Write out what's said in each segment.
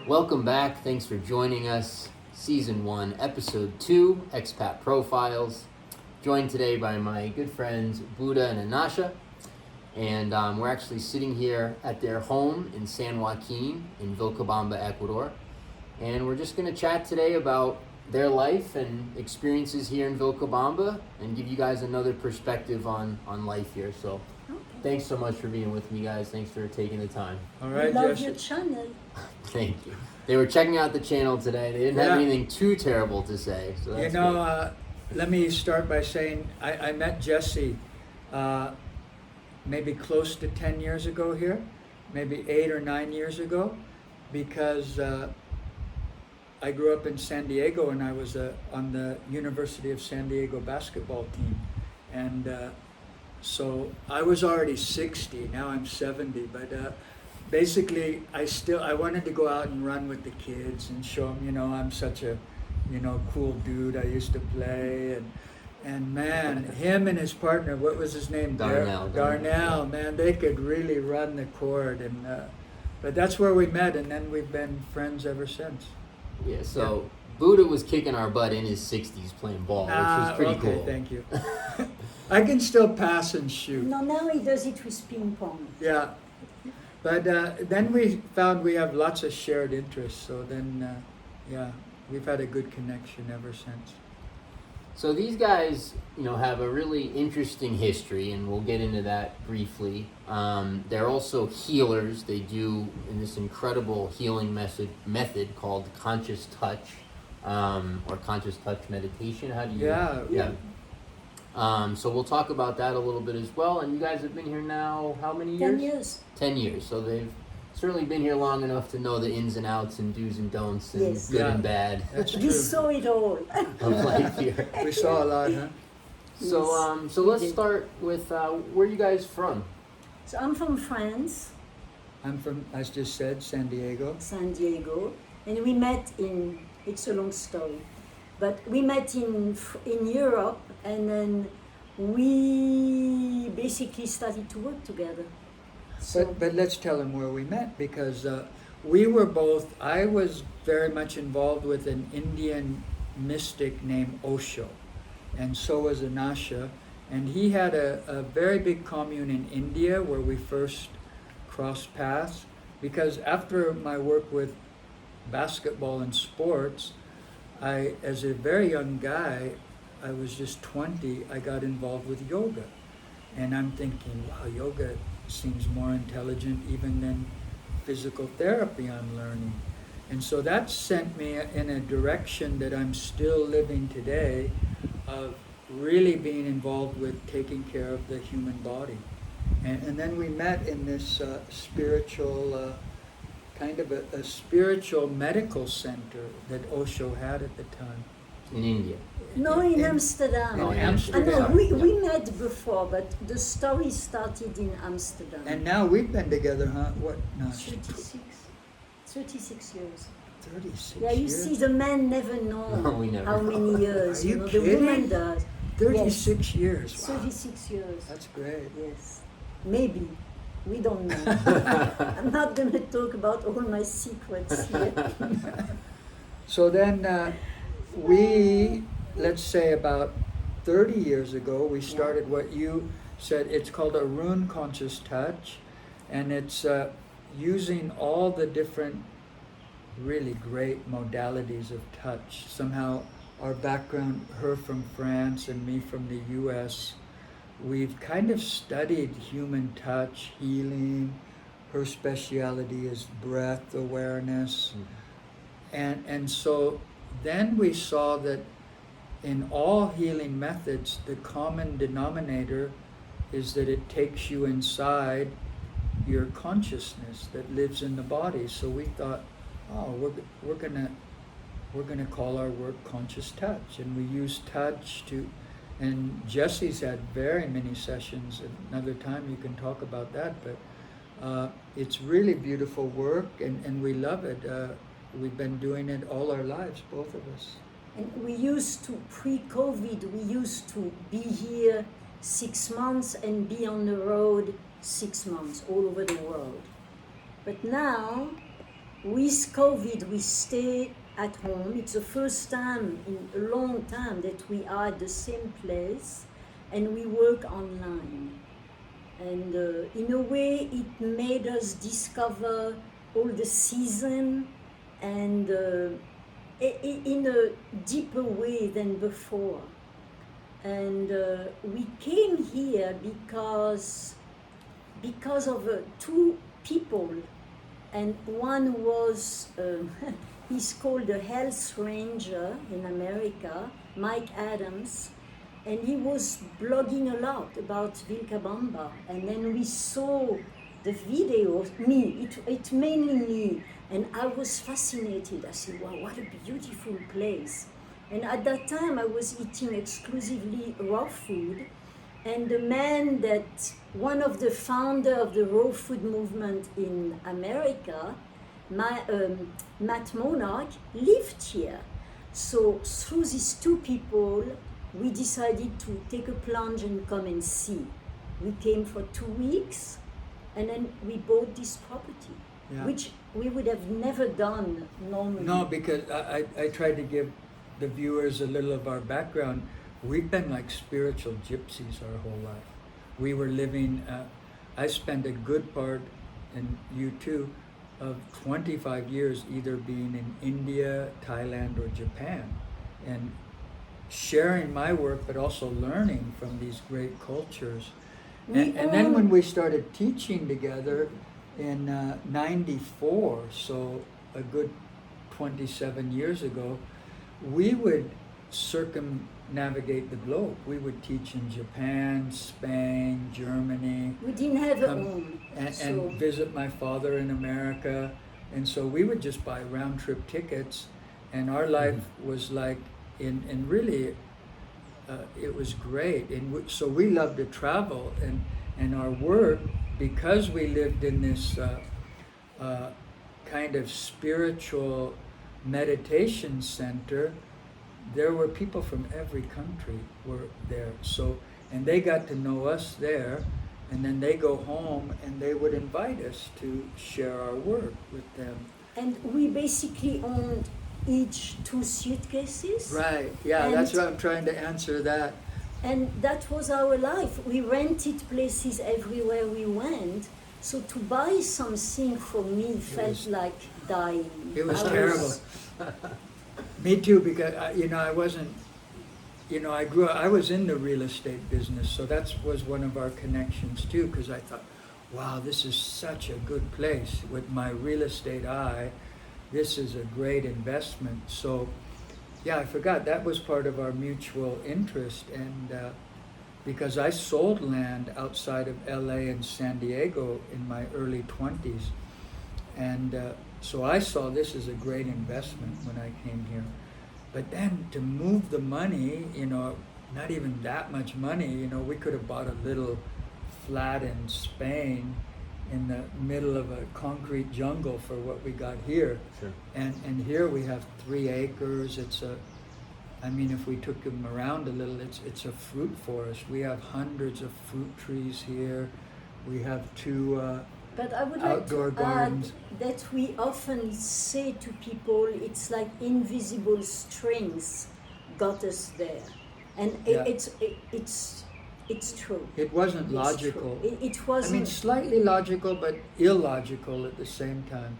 Welcome back. Thanks for joining us. Season 1, Episode 2, Expat Profiles. Joined today by my good friends Buddha and Anasha. And we're actually sitting here at their home in San Joaquin in Vilcabamba, Ecuador. And we're just going to chat today about their life and experiences here in Vilcabamba and give you guys another perspective on life here. So thanks so much for being with me, guys. Thanks for taking the time. All right, We love Jesse. your channel. Thank you. They were checking out the channel today. They didn't have anything too terrible to say. So that's good. Let me start by saying I met Jesse maybe close to 10 years ago here, maybe 8 or 9 years ago, because I grew up in San Diego and I was on the University of San Diego basketball team. And so I was already 60, now I'm 70, but basically I wanted to go out and run with the kids and show them, I'm such a, cool dude. I used to play and man, him and his partner, what was his name? Darnell, man, they could really run the court. And but that's where we met, and then we've been friends ever since. Yeah, so Buddha was kicking our butt in his 60s playing ball, which was pretty cool. Thank you. I can still pass and shoot. No, now he does it with ping pong. Yeah. But then we found we have lots of shared interests, so then, we've had a good connection ever since. So these guys, have a really interesting history, and we'll get into that briefly. They're also healers. They do in this incredible healing method called Conscious Touch, or Conscious Touch meditation. How do you? Yeah. So we'll talk about that a little bit as well. And you guys have been here now how many years? 10 years. 10 years. So they've certainly been here long enough to know the ins and outs and do's and don'ts and good and bad. That's true. We saw it all. Of life here. We saw a lot, huh? So let's start with where are you guys from? So I'm from France, I'm from, as just said, San Diego. San Diego, and we met it's a long story, but we met in Europe, and then we basically started to work together. So, But let's tell them where we met, because I was very much involved with an Indian mystic named Osho, and so was Anasha, and he had a very big commune in India where we first crossed paths, because after my work with basketball and sports, as a very young guy, I was just 20, I got involved with yoga. And I'm thinking, wow, yoga seems more intelligent even than physical therapy I'm learning. And so that sent me in a direction that I'm still living today, of really being involved with taking care of the human body. And then we met in this spiritual, kind of a spiritual medical center that Osho had at the time. In India. no, in Amsterdam. Oh, in I Amsterdam. know, we met before, but the story started in Amsterdam. And now we've been together, huh? What? No, 36 years. 36 Yeah, you years? see, the man never knows No, we never how know. many years. Are you The kidding? woman does. 36 years. Wow. 36 years. That's great. Yes, maybe. We don't know. I'm not going to talk about all my secrets here. So then let's say about 30 years ago, we started what you said, it's called Arun Conscious Touch, and it's using all the different really great modalities of touch. Somehow our background, her from France and me from the US, we've kind of studied human touch, healing. Her speciality is breath awareness. And so then we saw that in all healing methods, the common denominator is that it takes you inside your consciousness that lives in the body. So we thought, we're gonna call our work Conscious Touch, and we use touch to. And Jesse's had very many sessions. Another time you can talk about that, but it's really beautiful work, and we love it. We've been doing it all our lives, both of us. And we used to, pre-COVID, we used to be here 6 months and be on the road 6 months all over the world. But now with COVID, we stay at home. It's the first time in a long time that we are at the same place and we work online. And in a way, it made us discover all the season and in a deeper way than before. And we came here because of two people, and one was he's called a health ranger in America, Mike Adams, and he was blogging a lot about Vilcabamba, and then we saw the videos, it's mainly me, and I was fascinated. I said, wow, what a beautiful place. And at that time I was eating exclusively raw food, and the man that, one of the founder of the raw food movement in America, Matt Monarch, lived here. So through these two people, we decided to take a plunge and come and see. We came for 2 weeks, and then we bought this property, which we would have never done normally. No, because I tried to give the viewers a little of our background. We've been like spiritual gypsies our whole life. We were living, I spent a good part, and you too, of 25 years either being in India, Thailand, or Japan, and sharing my work, but also learning from these great cultures. And then when we started teaching together in 94, so a good 27 years ago, we would circumnavigate the globe. We would teach in Japan, Spain, Germany. We didn't have a home. And visit my father in America. And so we would just buy round trip tickets, and our life was like, and really, it was great. And so we loved to travel, and our work, because we lived in this kind of spiritual meditation center, there were people from every country were there. So, and they got to know us there, and then they go home and they would invite us to share our work with them. And we basically owned each 2 suitcases. Right, yeah, that's what I'm trying to answer that. And that was our life. We rented places everywhere we went. So to buy something for me felt like dying. It was terrible. Me too, because I wasn't, I was in the real estate business, so that was one of our connections too, because I thought, wow, this is such a good place. With my real estate eye, this is a great investment. So yeah, I forgot, that was part of our mutual interest. And because I sold land outside of LA and San Diego in my early 20s, and so I saw this as a great investment when I came here. But then to move the money, not even that much money, we could have bought a little flat in Spain in the middle of a concrete jungle for what we got here. Sure. And here we have 3 acres. If we took them around a little, it's a fruit forest. We have hundreds of fruit trees here. We have 2 but I would outdoor like to gardens. add that we often say to people, it's like invisible strings got us there, and it's true. It wasn't It's logical. true. It wasn't. Slightly logical, but illogical at the same time.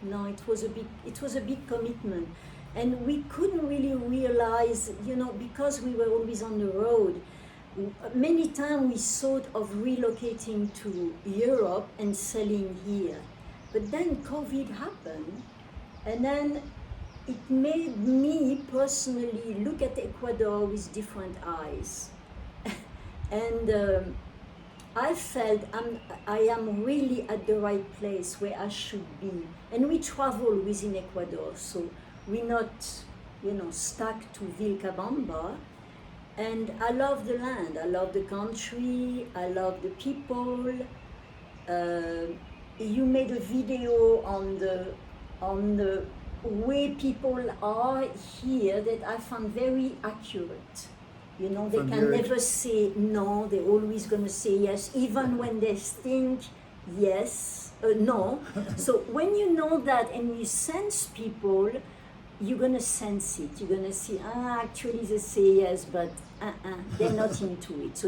No, it was a big commitment, and we couldn't really realize, because we were always on the road. Many times we thought of relocating to Europe and selling here, but then COVID happened, and then it made me personally look at Ecuador with different eyes, and I felt I am really at the right place where I should be. And we travel within Ecuador, so we're not, stuck to Vilcabamba. And I love the land, I love the country, I love the people. You made a video on the way people are here that I found very accurate. They can never say no, they're always going to say yes, even when they think yes, no. So when you know that and you sense people, you're gonna sense it. You're gonna see, actually they say yes, but they're not into it.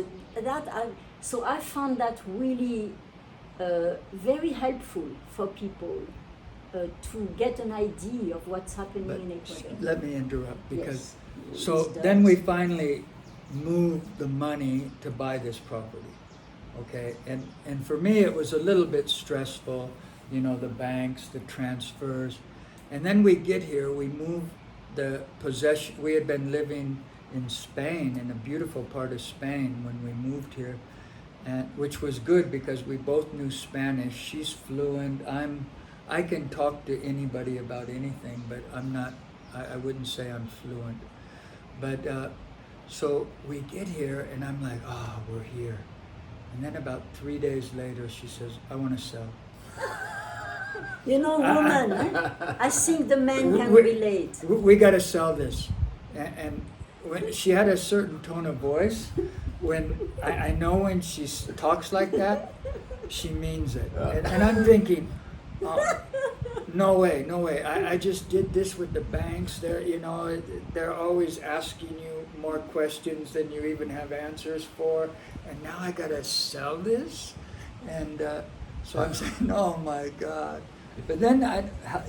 So I found that really very helpful for people to get an idea of what's happening But in Ecuador. let me interrupt, because Yes, so it then we does. finally moved the money to buy this property. Okay, and for me it was a little bit stressful, you know, the banks, the transfers. And then we get here, we move the possession. We had been living in Spain, in a beautiful part of Spain when we moved here, and which was good because we both knew Spanish. She's fluent. I can talk to anybody about anything, but I'm not, I wouldn't say I'm fluent. But so we get here and I'm like, oh, we're here. And then about 3 days later, she says, I want to sell. You know, woman, I think the men can We- relate. We got to sell this. And when she had a certain tone of voice, when I know when she talks like that, she means it. And I'm thinking, oh, no way, no way. I just did this with the banks. They're always asking you more questions than you even have answers for. And now I got to sell this? And so I'm saying, oh my God. But then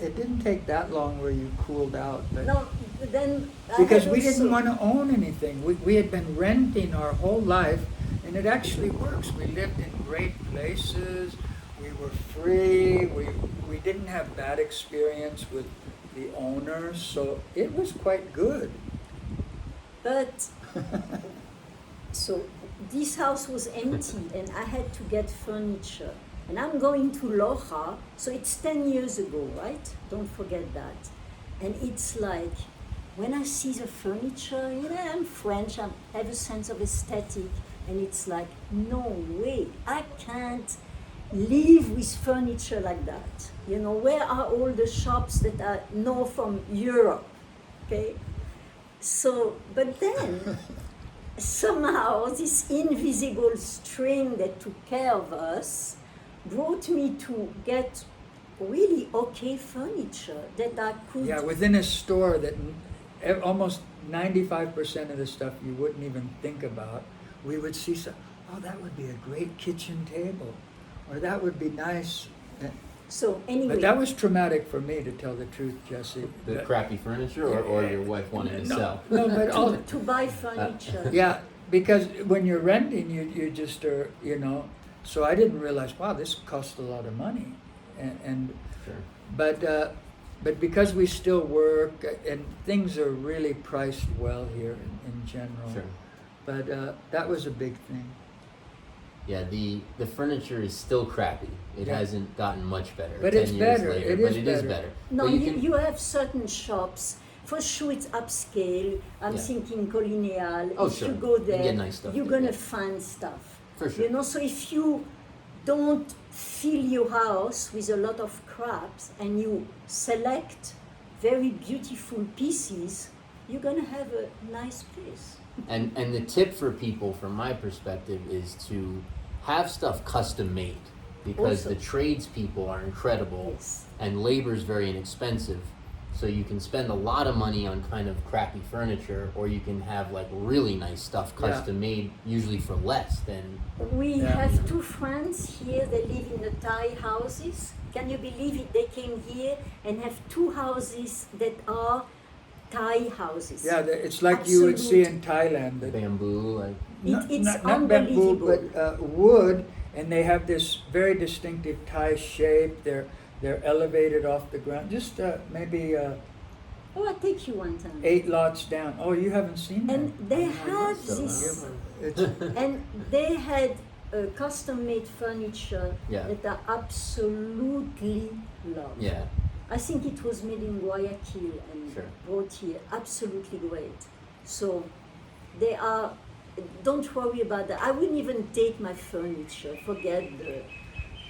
it didn't take that long where you cooled out. But No, then I because had we didn't also- want to own anything. We had been renting our whole life, and it actually works. We lived in great places. We were free. We didn't have bad experience with the owners, so it was quite good. But so this house was empty and I had to get furniture. And I'm going to Loja, so it's 10 years ago, right? Don't forget that. And it's like, when I see the furniture, you know, I'm French, I have a sense of aesthetic, and it's like, no way, I can't live with furniture like that. You know, where are all the shops that I know from Europe, okay? So, but then, somehow this invisible string that took care of us brought me to get really okay furniture that I could. Yeah, within a store that almost 95% of the stuff you wouldn't even think about, we would see some, oh, that would be a great kitchen table, or that would be nice. So anyway. But that was traumatic for me, to tell the truth, Jesse. The But- crappy furniture, or your wife wanting to No, sell? no, but all, to buy furniture. yeah, because when you're renting, you just are, you know. So I didn't realize, wow, this costs a lot of money, and Sure. but because we still work and things are really priced well here in general. Sure. But that was a big thing. Yeah, the furniture is still crappy. It Yeah. hasn't gotten much better. But 10 it's years better. later, It but is it is better. better. No, But you have certain shops. For sure, it's upscale. I'm Yeah. thinking Collineal. Oh, if sure. you go You can there, get nice stuff you're there, gonna yeah. find stuff. For sure. You know, so if you don't fill your house with a lot of craps and you select very beautiful pieces, you're gonna have a nice place. And the tip for people, from my perspective, is to have stuff custom made, because Also. the tradespeople are incredible, Yes. and labor's very inexpensive. So you can spend a lot of money on kind of crappy furniture, or you can have like really nice stuff Yeah. custom made, usually for less than. We Yeah. have two friends here that live in the Thai houses. Can you believe it? They came here and have two houses that are Thai houses. Yeah, it's like you would see in Absolute. Thailand. That Bamboo, like It's not bamboo, unbelievable. but wood, and they have this very distinctive Thai shape. They're elevated off the ground. Just maybe Oh, I'll take you one time. 8 lots down. Oh, you haven't seen that? And they have so, this, It's, and they had custom-made furniture Yeah. that I absolutely love. yeah, I think it was made in Guayaquil and Sure. brought here. Absolutely great. So they are. Don't worry about that. I wouldn't even take my furniture. Forget the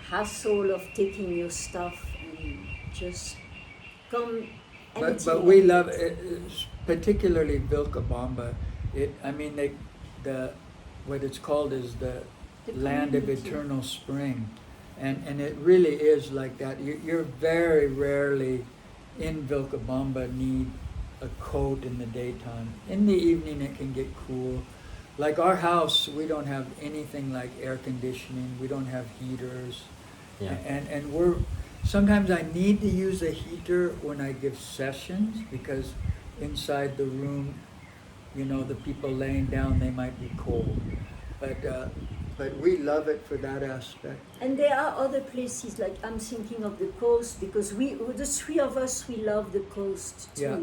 hassle of taking your stuff and just come. but we love it, particularly Vilcabamba. What it's called is the The land of community. eternal spring, And it really is like that. You're very rarely in Vilcabamba need a coat in the daytime. In the evening it can get cool. Like our house, we don't have anything like air conditioning. We don't have heaters. Yeah. And we're sometimes I need to use a heater when I give sessions because inside the room, you know, the people laying down, they might be cold. But we love it for that aspect. And there are other places, like I'm thinking of the coast, because the three of us, we love the coast too. Yeah.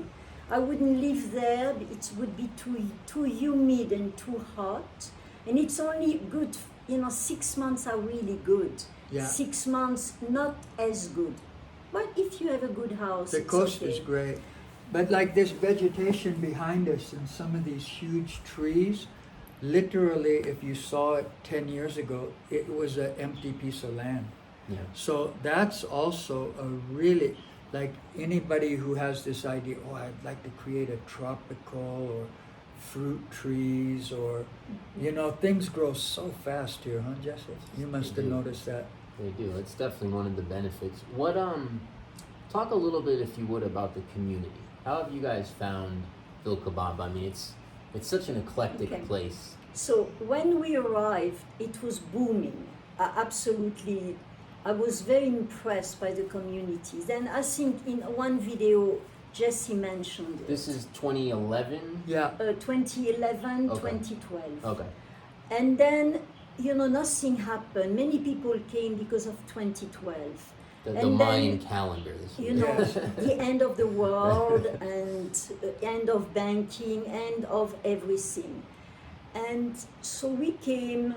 I wouldn't live there, it would be too humid and too hot. And it's only good, 6 months are really good. Yeah. 6 months, not as good. But if you have a good house, The it's coast okay. is great. But like this vegetation behind us and some of these huge trees, literally, if you saw it 10 years ago, it was an empty piece of land. Yeah. So that's also a really, like anybody who has this idea, oh, I'd like to create a tropical or fruit trees or, things grow so fast here, huh, Jesse? You must They have do. noticed that. They do. It's definitely one of the benefits. What talk a little bit, if you would, about the community. How have you guys found Vilcabamba? I mean, it's such an eclectic Okay. place. So when we arrived, it was booming. Absolutely, I was very impressed by the community. Then I think in one video, Jesse mentioned it. This is 2011. Yeah. 2011, Okay. 2012. Okay. And then, nothing happened. Many people came because of 2012. The And Mayan then, calendar. This You is- know, Yes. the end of the world and end of banking, end of everything. And so we came,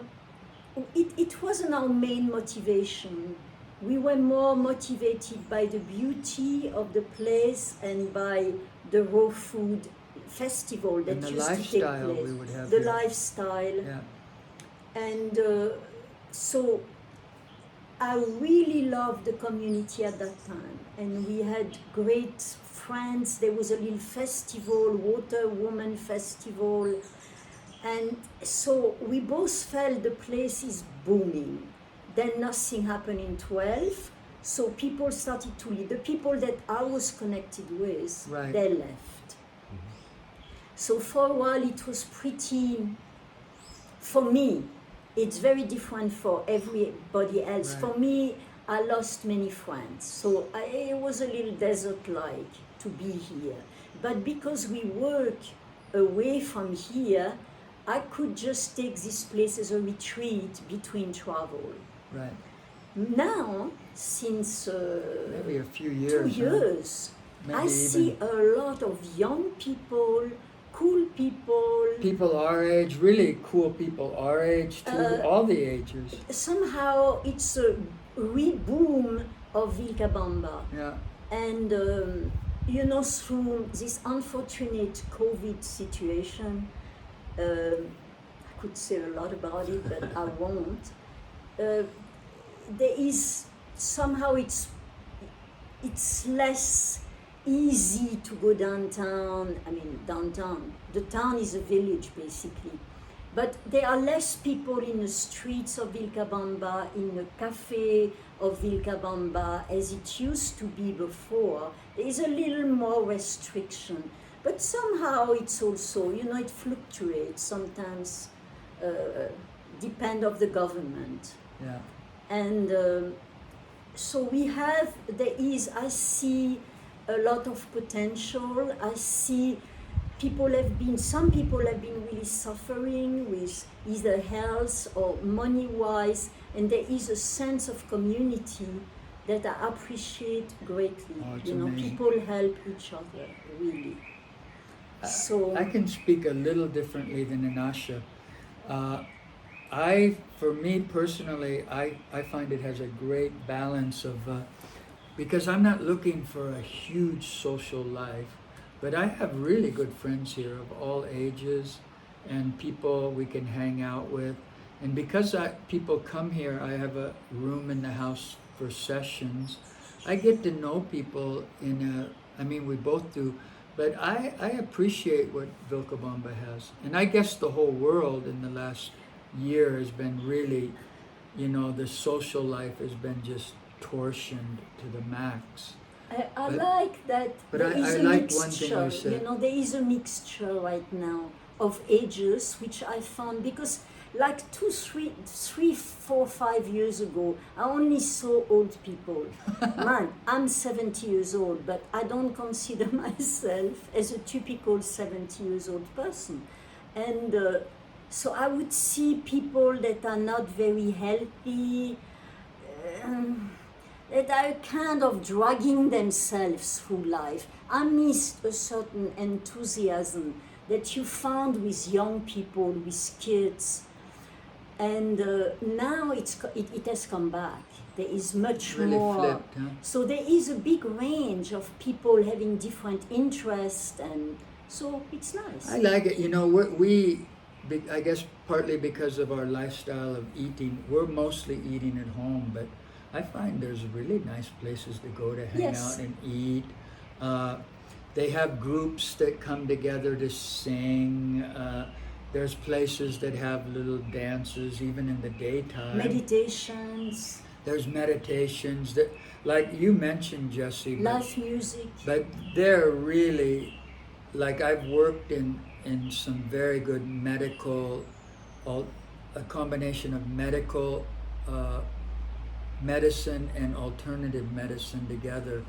it wasn't our main motivation. We were more motivated by the beauty of the place and by the raw food festival that And the used to take lifestyle place. we would have The here. lifestyle. Yeah. And so I really loved the community at that time, and we had great friends. There was a little festival, Water Woman Festival, and so we both felt the place is booming. Then nothing happened in 12, so people started to leave. The people that I was connected with, Right. they left. So for a while it was pretty, for me, it's very different for everybody else. Right. For me, I lost many friends, so it was a little desert-like to be here. But because we work away from here, I could just take this place as a retreat between travel. Right. Now, since Maybe a few 2 years. huh? years, Maybe I even see a lot of young people, cool people. people our age, really cool people our age too, all the ages. Somehow it's a reboom of Vilcabamba. Yeah. And, through this unfortunate COVID situation, I could say a lot about it, but I won't. There is somehow it's less easy to go downtown. I mean, downtown. The town is a village basically, but there are less people in the streets of Vilcabamba, in the cafe of Vilcabamba as it used to be before. There is a little more restriction, but somehow it's also, it fluctuates sometimes, depend of the government. Yeah. And so I see a lot of potential. I see some people have been really suffering with either health or money-wise, and there is a sense of community that I appreciate greatly. Oh, it's amazing. People help each other, really. So I can speak a little differently than Anasha. For me personally, I find it has a great balance of, because I'm not looking for a huge social life, but I have really good friends here of all ages and people we can hang out with. And because people come here, I have a room in the house for sessions. I get to know people we both do, but I appreciate what Vilcabamba has. And I guess the whole world in the last year has been really, you know, the social life has been just torsioned to the max. I But- like that but there is I a like one thing you mixture, said. you know, there is a mixture right now of ages, which I found, because like 2, 3, 4, 5 years ago, I only saw old people. Man, I'm 70 years old, but I don't consider myself as a typical 70 years old person. And so I would see people that are not very healthy, that are kind of dragging themselves through life. I missed a certain enthusiasm that you found with young people, with kids. And now it has come back. There is much Really more. flipped, huh? So there is a big range of people having different interests, and so it's nice. I like it. You know, I guess partly because of our lifestyle of eating, we're mostly eating at home, but I find there's really nice places to go to hang Yes. out and eat. They have groups that come together to sing. There's places that have little dances even in the daytime. Meditations, There's meditations that, like you mentioned, Jesse, live music. but they're really, like I've worked in some very good medical, a combination of medical medicine and alternative medicine together,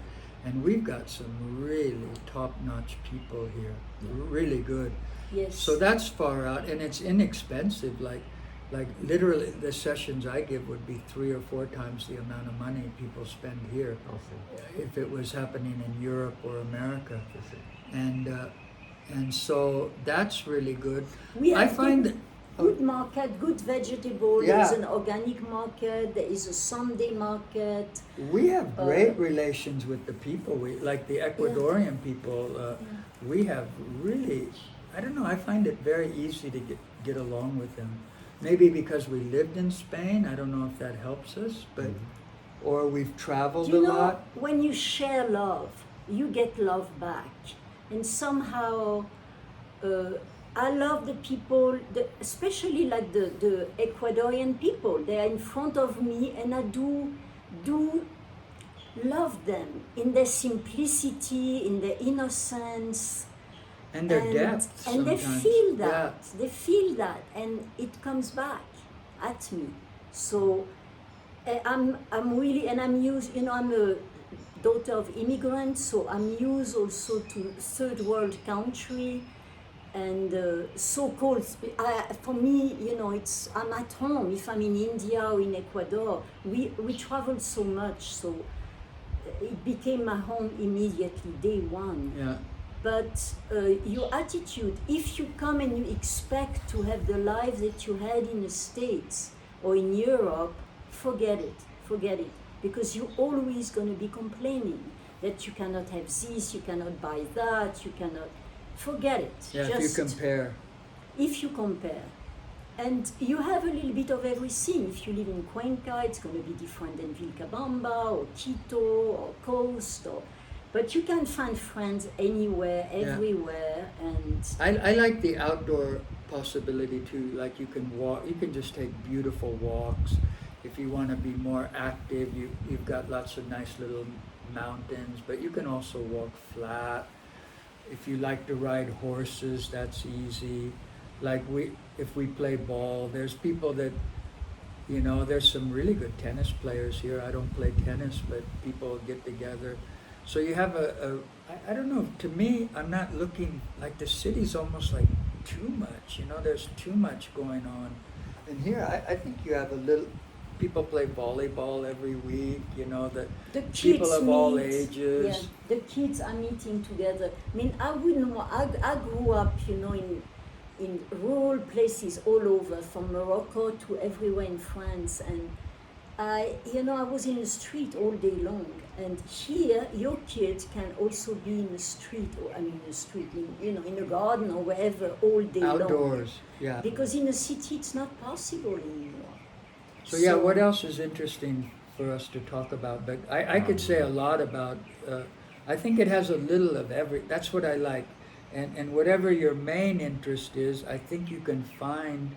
and we've got some really top-notch people here, really good. Yes. So that's far out, and it's inexpensive. Like literally, the sessions I give would be 3 or 4 times the amount of money people spend here if it was happening in Europe or America. And so that's really good. We I have find that, good market, good vegetable. Yeah. There's an organic market. There is a Sunday market. we have great relations with the people. We like the Ecuadorian people. We have really, I don't know. I find it very easy to get along with them. Maybe because we lived in Spain. I don't know if that helps us, but or we've traveled You a know, lot. when you share love, you get love back, and somehow. I love the people, especially like the Ecuadorian people. They are in front of me, and I do love them in their simplicity, in their innocence, And their depth and they sometimes. feel that. Yeah. They feel that, and it comes back at me. So I'm really, and I'm used. You know, I'm a daughter of immigrants, so I'm used also to third world country. And so-called, for me, you know, I'm at home. If I'm in India or in Ecuador, we travel so much, so it became my home immediately, day one. Yeah. But your attitude, if you come and you expect to have the life that you had in the States or in Europe, forget it, because you're always going to be complaining that you cannot have this, you cannot buy that, you cannot. Forget it. Yeah. Just If you compare. if you compare. And you have a little bit of everything. If you live in Cuenca, it's going to be different than Vilcabamba or Quito or Coast. But you can find friends anywhere, everywhere. And I like the outdoor possibility too. Like you can walk, you can just take beautiful walks. If you want to be more active, you've got lots of nice little mountains, but you can also walk flat. If you like to ride horses, that's easy. Like if we play ball, there's people that, you know, there's some really good tennis players here. I don't play tennis, but people get together. So you have I don't know, to me, I'm not looking, like the city's almost like too much, you know, there's too much going on. And here, I think you have a little, people play volleyball every week, you know, the kids people of all meet. ages. Yeah, the kids are meeting together. I mean, I wouldn't want, I grew up, you know, in rural places all over, from Morocco to everywhere in France, and I was in the street all day long. And here, your kids can also be in the street, in the garden or wherever all day long. Outdoors, yeah. Because in the city, it's not possible anymore. So yeah, what else is interesting for us to talk about? But I could say a lot about, I think it has a little of that's what I like. And whatever your main interest is, I think you can find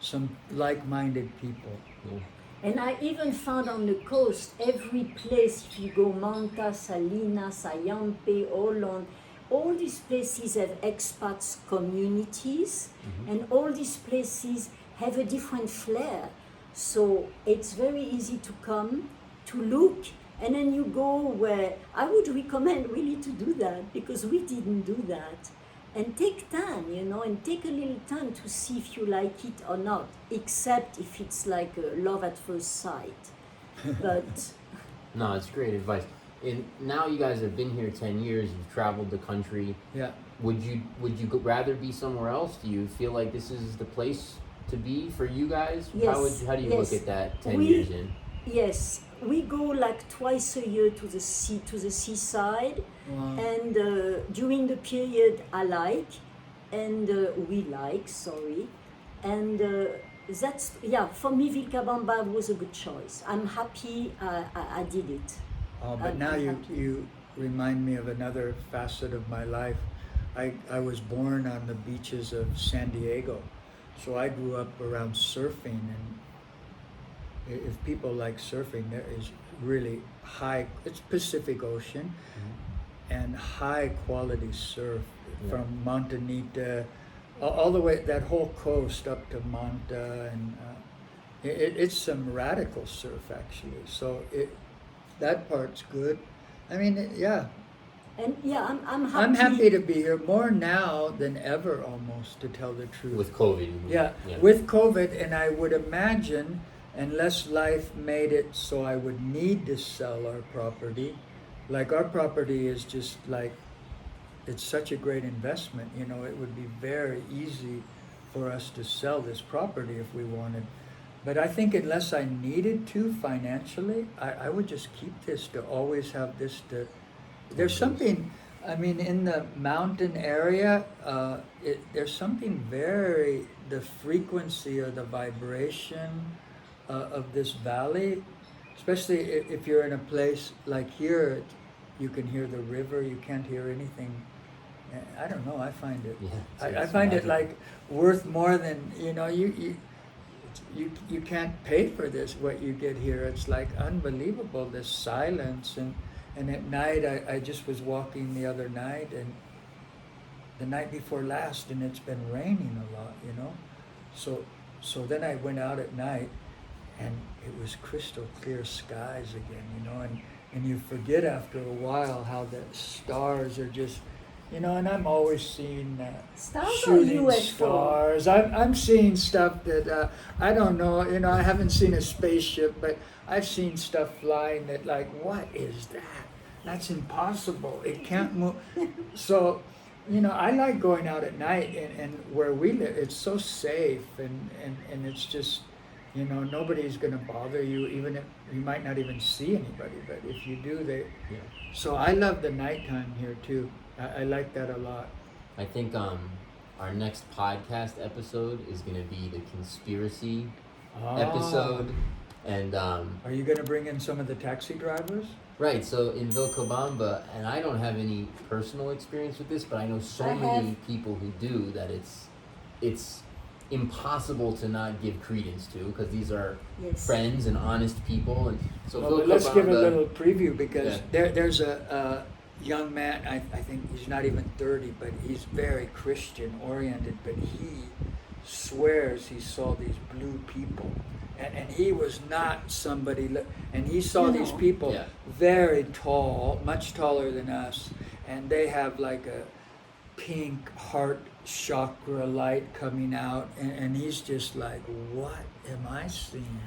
some like-minded people. Yeah. And I even found on the coast, every place, if you go Manta, Salinas, Ayampe, Olon, all these places have expats communities, and all these places have a different flair. So it's very easy to come, to look, and then you go where I would recommend really to do that, because we didn't do that. And take time, and take a little time to see if you like it or not, except if it's like a love at first sight. But No, it's great advice. And now you guys have been here 10 years. You've traveled the country. Yeah. Would you rather be somewhere else? Do you feel like this is the place to be for you guys? Yes, How do you look at that 10 We- years in? yes, we go like twice a year to the seaside, Wow. and during the period I like, and we like, sorry, and that's, for me, Vilcabamba was a good choice. I'm happy I did it. Oh, but I'm now happy. you remind me of another facet of my life. I was born on the beaches of San Diego, so I grew up around surfing, and if people like surfing, there is really it's Pacific Ocean and high quality surf from Montanita all the way, that whole coast up to Manta, and it's some radical surf actually. So that part's good. I mean, yeah. And I'm happy. I'm happy to be here more now than ever, almost, to tell the truth. With COVID. you mean? Yeah, with COVID, and I would imagine, unless life made it so I would need to sell our property, like our property is just like, it's such a great investment, it would be very easy for us to sell this property if we wanted. But I think unless I needed to financially, I would just keep this, to always have this to, there's something, I mean, in the mountain area, there's something the frequency or the vibration of this valley, especially if you're in a place like here, you can hear the river, you can't hear anything. I don't know, I find it, I find it like worth more than, you can't pay for this, what you get here. It's like unbelievable, this silence. And at night, I just was walking the other night, and the night before last, and it's been raining a lot, So then I went out at night, and it was crystal clear skies again, and you forget after a while how the stars are just, and I'm always seeing Stars shooting or UFO? stars. I'm seeing stuff that I don't know. I haven't seen a spaceship, but I've seen stuff flying that, like, what is that? That's impossible. It can't move. So, I like going out at night, and where we live, it's so safe, and it's just, nobody's going to bother you, even if you might not even see anybody, but if you do, So I love the nighttime here too. I like that a lot. I think our next podcast episode is going to be the conspiracy episode. And are you going to bring in some of the taxi drivers? right, so in Vilcabamba, and I don't have any personal experience with this, but I know many people who do, that it's impossible to not give credence to, because these are friends and honest people. And so well, let's give a little preview, because there's a young man, I think he's not even 30, but he's very Christian oriented, but he swears he saw these blue people, and he was not somebody, and he saw these people very tall, much taller than us, and they have like a pink heart chakra light coming out, and he's just like, what am I seeing?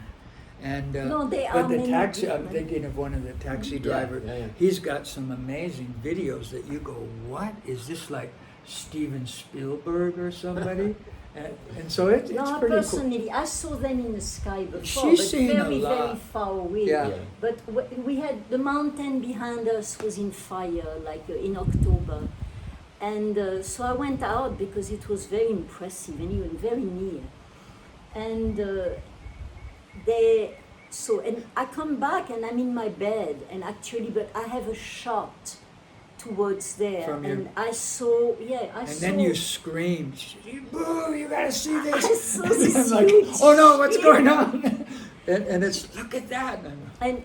And No, they but are the many taxi, I'm different. thinking of one of the taxi drivers. He's got some amazing videos that you go, what is this, like Steven Spielberg or somebody? and so it's No, pretty personally, I saw them in the sky before, She's but seen a very, lot. very far away. Yeah. But we had the mountain behind us was in fire, like in October, and so I went out because it was very impressive and even very near, and and I come back and I'm in my bed, and actually, but I have a shot towards there, From your- and I saw, And saw. then you screamed, boo, you gotta see this. I saw And this I'm like, huge oh no, what's shape. going on? And it's, look at that. And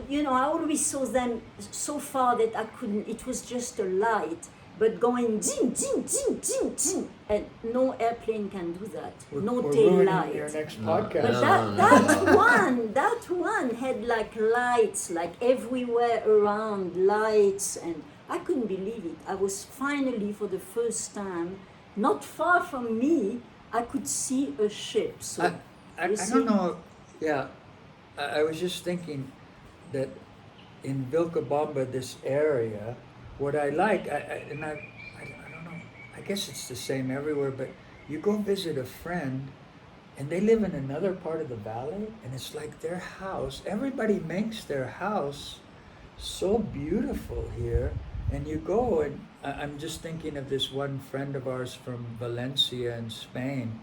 you know, I always saw them so far that I couldn't. It was just a light, but going zing, zing, zing, zing, zing, and no airplane can do that. No We're tail ruining light. your next No. podcast. But No, that one had like lights, like everywhere around, lights, and I couldn't believe it. I was finally, for the first time, not far from me, I could see a ship. So I see? don't know. Yeah, I was just thinking that in Vilcabamba, this area, what I like, I don't know, I guess it's the same everywhere, but you go visit a friend and they live in another part of the valley, and it's like their house, everybody makes their house so beautiful here. And you go, and I'm just thinking of this one friend of ours from Valencia in Spain,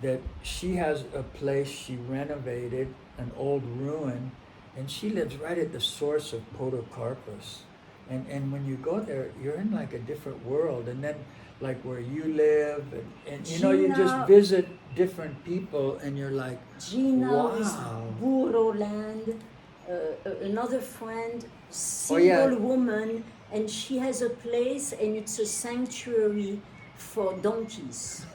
that she has a place she renovated, an old ruin, and she lives right at the source of Podocarpus. And when you go there, you're in like a different world. And then like where you live, and you know, you just visit different people, and you're like, Gina wow. is Burro Land, another friend, single woman, and she has a place, and it's a sanctuary for donkeys.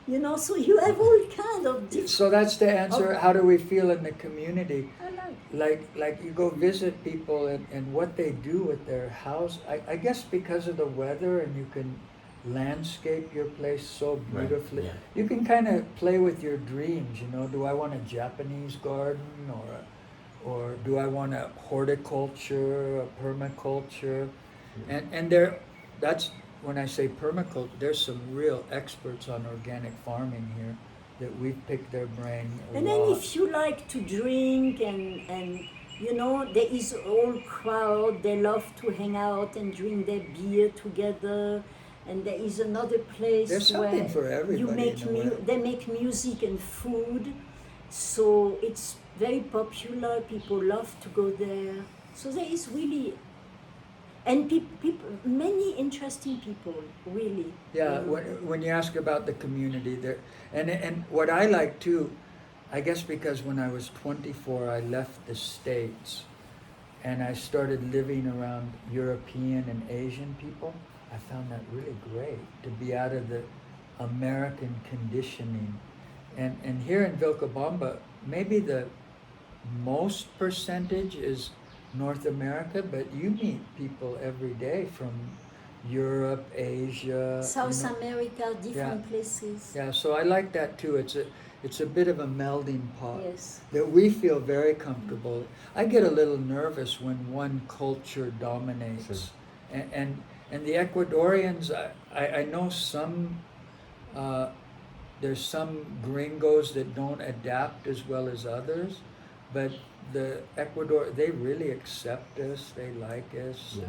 You know, so you have all kind of different. So that's the answer. How do we feel in the community? I Like you go visit people, and what they do with their house. I guess because of the weather, and you can landscape your place so beautifully. Right, yeah. You can kind of play with your dreams. You know, do I want a Japanese garden, or do I want a horticulture, a permaculture? And that's when I say permaculture, there's some real experts on organic farming here that we've picked their brain a And lot. then if you like to drink and you know, there is a whole crowd, they love to hang out and drink their beer together. And there is another place There's something where for everybody you make in a way. they make music and food. So it's very popular, people love to go there. So there is really, and people, many interesting people, really. Yeah, when you ask about the community there, and what I like too, I guess because when I was 24, I left the States, and I started living around European and Asian people. I found that really great to be out of the American conditioning, and here in Vilcabamba, maybe the most percentage is North America, but you meet people every day from Europe, Asia, South America, different places. Yeah, so I like that too. It's a bit of a melding pot Yes. that we feel very comfortable. I get a little nervous when one culture dominates, Sure. and the Ecuadorians. I know some. There's some gringos that don't adapt as well as others, but the Ecuador, they really accept us, they like us. Yeah.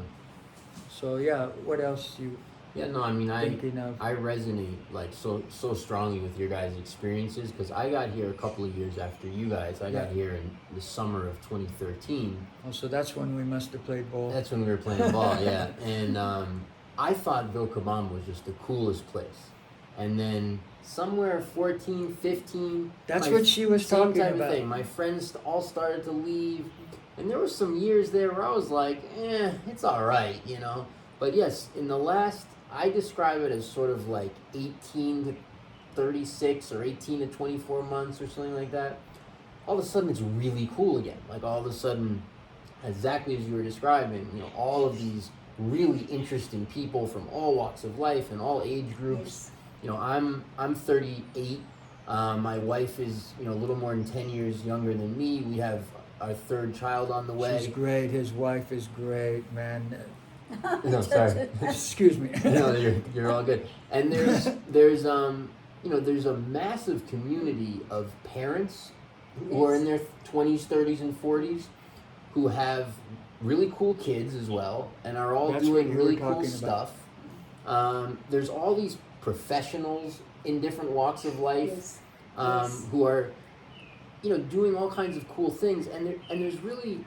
So yeah, what else you Yeah, no, I mean, thinking of? I resonate like so strongly with your guys' experiences, because I got here a couple of years after you guys. I got here in the summer of 2013. Oh, so that's when we must have played ball. That's when we were playing ball, yeah. And I thought Vilcabamba was just the coolest place. And then somewhere 14, 15. That's what she was same talking type about. of thing. My friends all started to leave. And there were some years there where I was like, it's all right, you know. But yes, in the last, I describe it as sort of like 18 to 36 or 18 to 24 months or something like that. All of a sudden, it's really cool again. Like all of a sudden, exactly as you were describing, you know, all of these really interesting people from all walks of life and all age groups. Yes. You know, I'm 38. My wife is, you know, a little more than 10 years younger than me. We have our third child on the way. She's great. His wife is great, man. No, sorry. Excuse me. No, you're all good. And there's you know, there's a massive community of parents who are in their 20s, 30s, and 40s who have really cool kids as well, and are all That's doing what you really were cool talking stuff. There's all these professionals in different walks of life Yes. Yes. who are, you know, doing all kinds of cool things, and there's really,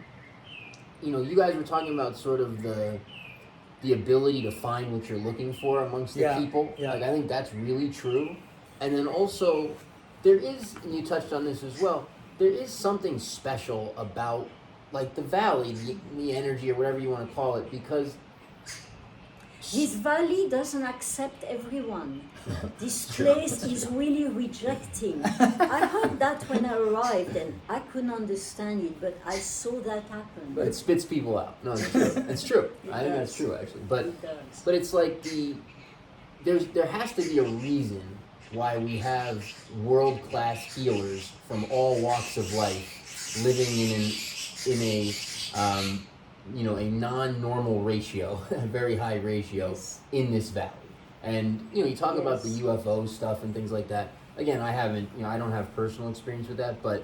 you know, you guys were talking about sort of the ability to find what you're looking for amongst the Yeah, people. yeah. Like, I think that's really true. And then also, there is, and you touched on this as well, there is something special about like the valley, the energy or whatever you want to call it, because This valley doesn't accept everyone. This True. place is really rejecting. I heard that when I arrived and I couldn't understand it, but I saw that happen. it spits people out. No, it's true. It's true. I think that's does. true actually. But It does. but it's like there has to be a reason why we have world-class healers from all walks of life living in a a non-normal ratio, a very high ratio Yes. in this valley. And you talk about the Yes. UFO stuff and things like that. Again, I haven't, I don't have personal experience with that, but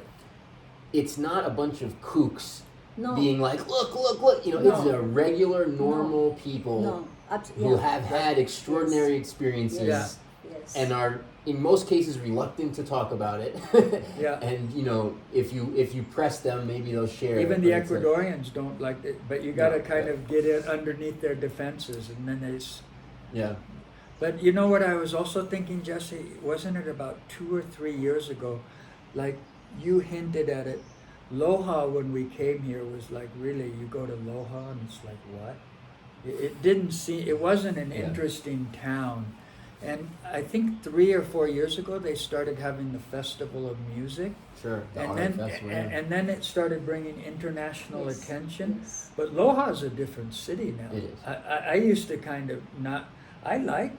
it's not a bunch of kooks No. being like, look, it's No. a regular, normal people No. who have had extraordinary experiences Yeah. Yes. and are in most cases reluctant to talk about it. Yeah. And if you press them, maybe they'll share. Even it, the but it's like- Ecuadorians don't like it, but you got to No, kind yeah. of get it underneath their defenses, and then yeah. But you know what I was also thinking, Jesse? Wasn't it about 2 or 3 years ago? Like you hinted at it. Loja, when we came here, was like, really, you go to Loja, and it's like, what? It didn't seem. It wasn't an Yeah. interesting town. And I think 3 or 4 years ago, they started having the Festival of Music. Sure. The And art then, festival, and, yeah. and then it started bringing international Yes. attention. Yes. But Loja's a different city now. It is. I used to kind of not. I like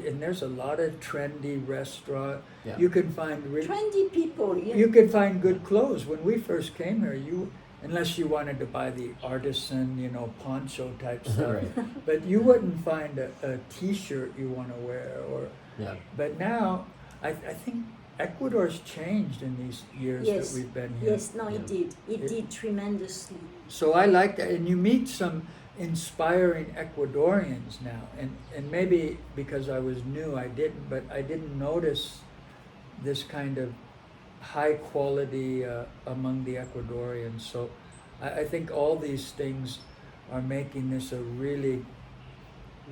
and there's a lot of trendy restaurant. Yeah. You can find Trendy people. Yeah. you can find good clothes. When we first came here, unless you wanted to buy the artisan, poncho type stuff, Right. but you wouldn't find a T-shirt you want to wear or. Yeah. But now, I think Ecuador's changed in these years Yes. that we've been here. Yes. No, it Yeah. did. It did tremendously. So I like that, and you meet some inspiring Ecuadorians now, and maybe because I was new, I didn't notice this kind of high quality among the Ecuadorians. So I think all these things are making this a really,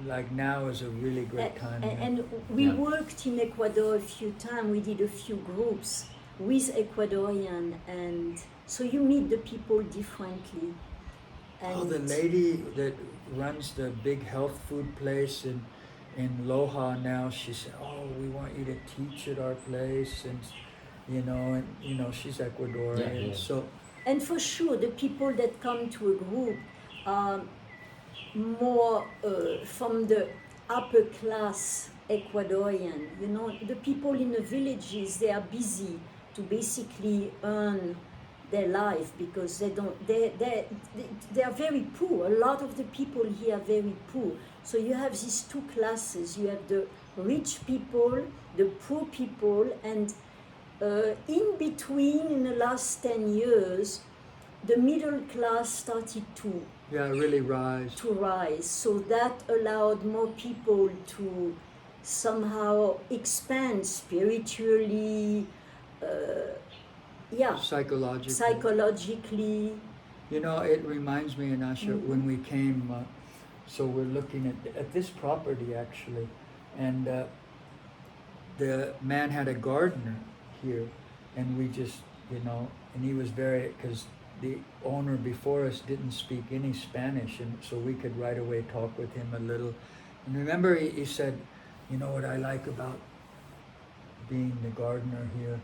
like now is a really great time. here. And we Yeah. worked in Ecuador a few times. We did a few groups with Ecuadorian, and so you meet the people differently. And Oh, the lady that runs the big health food place in Loja now, she said, "Oh, we want you to teach at our place," and she's Ecuadorian. Yeah, yeah. So And for sure, the people that come to a group are more from the upper class Ecuadorian. The people in the villages, they are busy to basically earn their life because they are very poor. A lot of the people here are very poor. So you have these two classes. You have the rich people, the poor people, and in between, in the last 10 years, the middle class started to really rise. rise. So that allowed more people to somehow expand spiritually, psychologically. It reminds me, Anasha, when we came. So we're looking at this property actually, and the man had a gardener here, and we just and he was because the owner before us didn't speak any Spanish, and so we could right away talk with him a little. And remember, he said, what I like about being the gardener here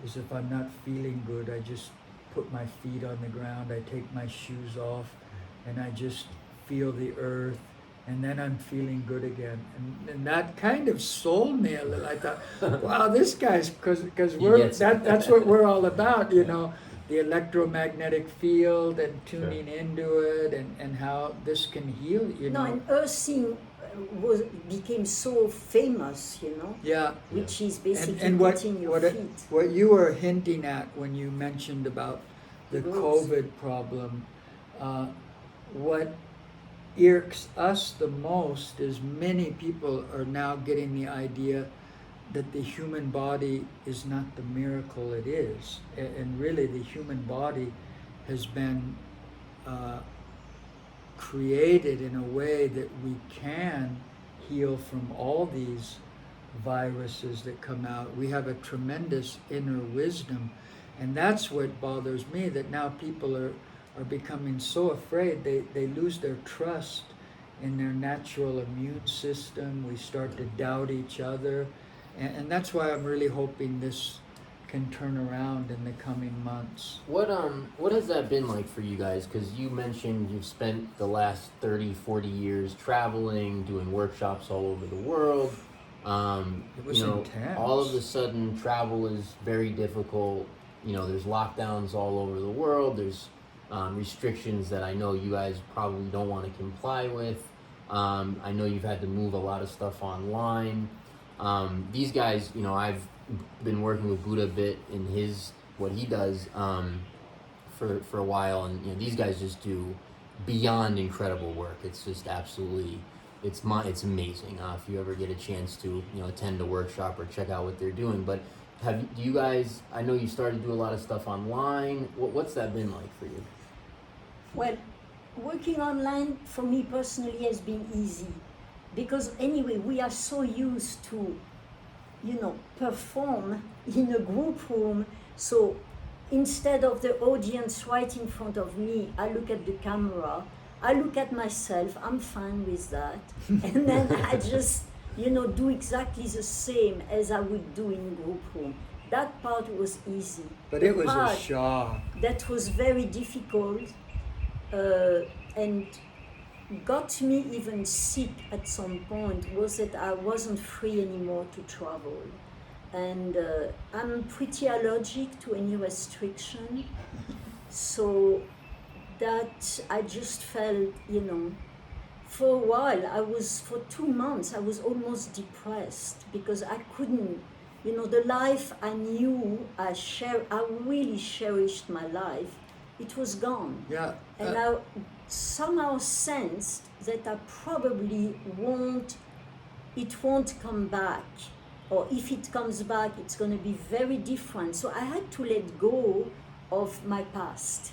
is if I'm not feeling good, I just put my feet on the ground, I take my shoes off, and I just feel the earth, and then I'm feeling good again. And that kind of sold me a little. I thought, wow, this guy's, because that's what we're all about, the electromagnetic field and tuning into it, and how this can heal, No, and earthing became so famous, Yeah. which is basically And putting your feet. what you were hinting at when you mentioned about the The groups. COVID problem, what irks us the most is many people are now getting the idea that the human body is not the miracle it is. And really the human body has been created in a way that we can heal from all these viruses that come out. We have a tremendous inner wisdom. And that's what bothers me, that now people are becoming so afraid. They lose their trust in their natural immune system. We start to doubt each other. And that's why I'm really hoping this can turn around in the coming months. What has that been like for you guys? Because you mentioned you've spent the last 30, 40 years traveling, doing workshops all over the world. It was intense. All of a sudden travel is very difficult. There's lockdowns all over the world. There's restrictions that I know you guys probably don't want to comply with. I know you've had to move a lot of stuff online. These guys, I've been working with Buddha a bit in what he does for a while, and these guys just do beyond incredible work. It's just absolutely, it's amazing. If you ever get a chance to attend a workshop or check out what they're doing, but do you guys? I know you started to do a lot of stuff online. What's that been like for you? Well, working online for me personally has been easy, because anyway we are so used to perform in a group room. So instead of the audience right in front of me, I look at the camera, I look at myself, I'm fine with that. And then I just do exactly the same as I would do in a group room. That part was easy. But it was a shock. That was very difficult and got me even sick at some point was that I wasn't free anymore to travel. And I'm pretty allergic to any restriction. So that I just felt, for a while, for 2 months, I was almost depressed because I couldn't, the life I knew, I really cherished my life. It was gone. Yeah. And I somehow sensed that I probably it won't come back. Or if it comes back, it's going to be very different. So I had to let go of my past.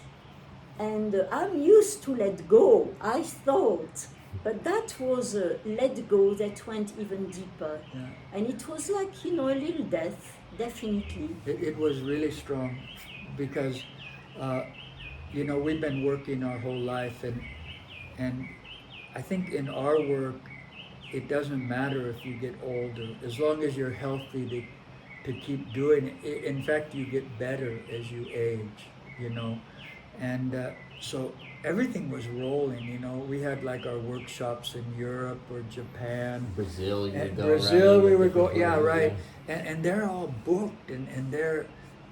And I'm used to let go, I thought. But that was a let go that went even deeper. Yeah. And it was like, a little death, definitely. It was really strong because, we've been working our whole life, and I think in our work, it doesn't matter if you get older, as long as you're healthy to keep doing it. In fact, you get better as you age, And so everything was rolling, We had like our workshops in Europe or Japan. Brazil, Brazil, we were going, yeah, right. And they're all booked, and they're,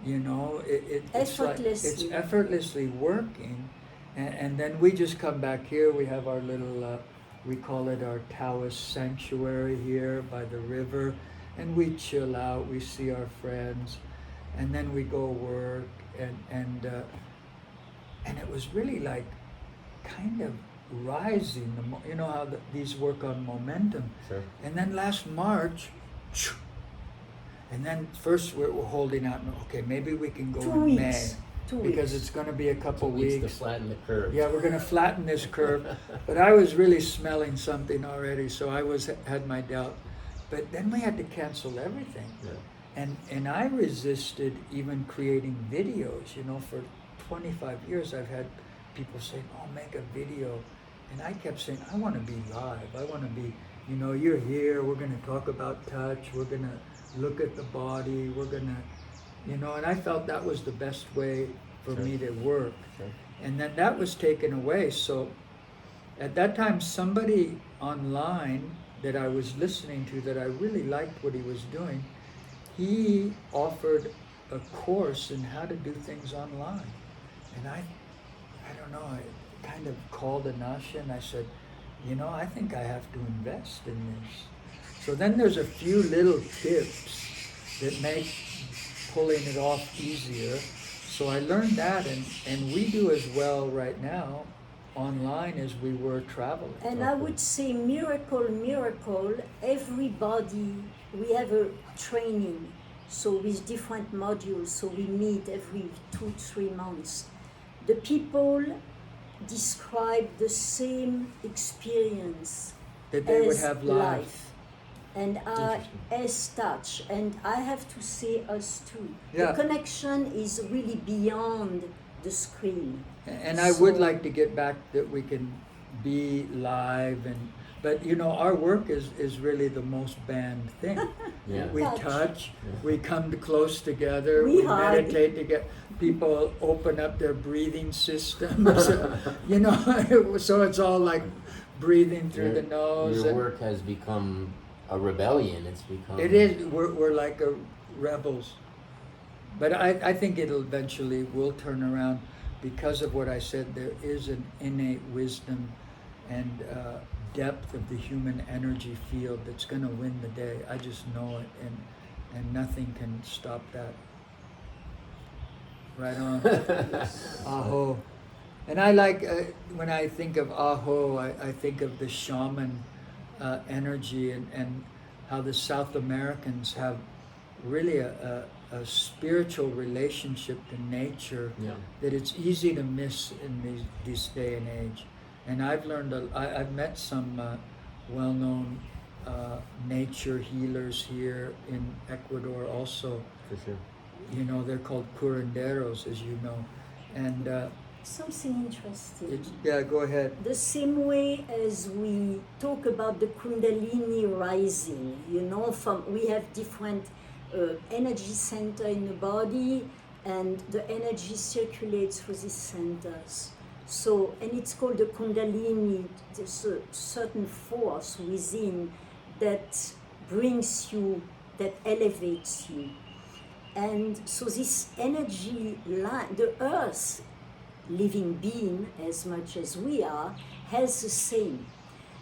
it's like, it's effortlessly working. And then we just come back here. We have our little, we call it our Taoist sanctuary here by the river. And we chill out, we see our friends, and then we go work. And it was really like kind of rising. How these work on momentum. Sure. And then last March, and then first we're holding out, okay, maybe we can go 2 in weeks. May. 2 Because weeks. it's going to be a couple 2 weeks weeks. to flatten the curve. Yeah, we're going to flatten this curve. But I was really smelling something already, so I had my doubt. But then we had to cancel everything. Yeah. And I resisted even creating videos. For 25 years I've had people saying, oh, make a video. And I kept saying, I want to be live. I want to be, you're here, we're going to talk about touch, we're going to look at the body, we're going to, and I felt that was the best way for Sure. me to work. Sure. And then that was taken away. So at that time, somebody online that I was listening to, that I really liked what he was doing, he offered a course in how to do things online. And I don't know, I kind of called Anasha and I said, I think I have to invest in this. So then there's a few little tips that make pulling it off easier. So I learned that, and we do as well right now online as we were traveling. And I would say miracle, everybody, we have a training, so with different modules, so we meet every 2-3 months. The people describe the same experience That they would as have live. And Interesting. as touch, and I have to say us too. Yeah. The connection is really beyond the screen. And I would So- like to get back that we can be live but you know our work is really the most banned thing. Yeah. We Touch. touch, Yeah. we come close together, We we hug. meditate together. People open up their breathing systems, you know, so it's all like breathing through the nose. Your and work has become a rebellion. It's become. it is, we're like rebels. But I think it'll eventually will turn around because of what I said. There is an innate wisdom and depth of the human energy field that's going to win the day. I just know it, and nothing can stop that. Right on. Aho. And I like, when I think of Aho, I think of the shaman energy and how the South Americans have really a spiritual relationship to nature Yeah. that it's easy to miss in this day and age. And I've learned, I've met some well-known nature healers here in Ecuador also. For sure. You know, they're called curanderos, as you know. And Something interesting. yeah, go ahead. The same way as we talk about the Kundalini rising, you know, we have different energy center in the body, and the energy circulates through these centers. So, and it's called the Kundalini. There's a certain force within that brings you, that elevates you. And so this energy line, the earth, living being as much as we are, has the same.